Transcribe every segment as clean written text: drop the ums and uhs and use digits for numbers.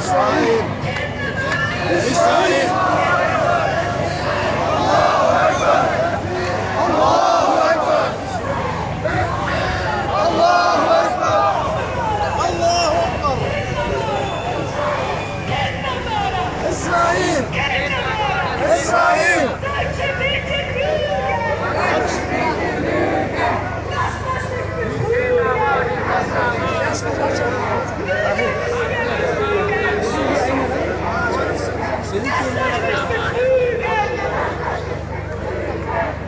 İsrail! İsrail! Allahu Ekber! Allahu Ekber! Allahu Ekber! Allahu Ekber! İsrail! İsrail!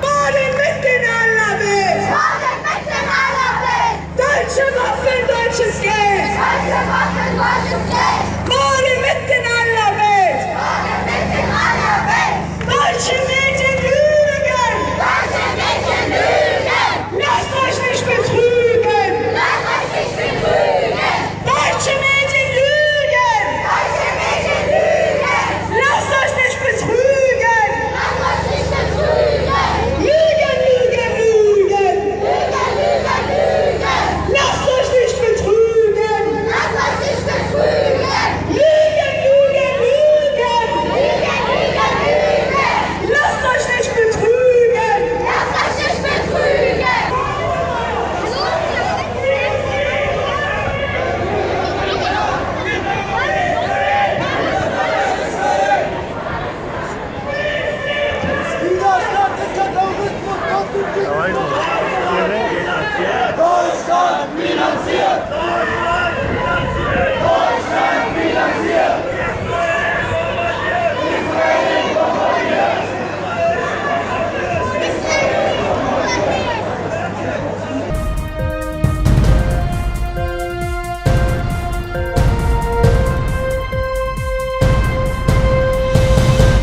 Baden mit den Allerwelt! Baden mit den Allerwelt! Deutsche Waffen, deutsches Geld! Deutsche Waffen, deutsches Geld!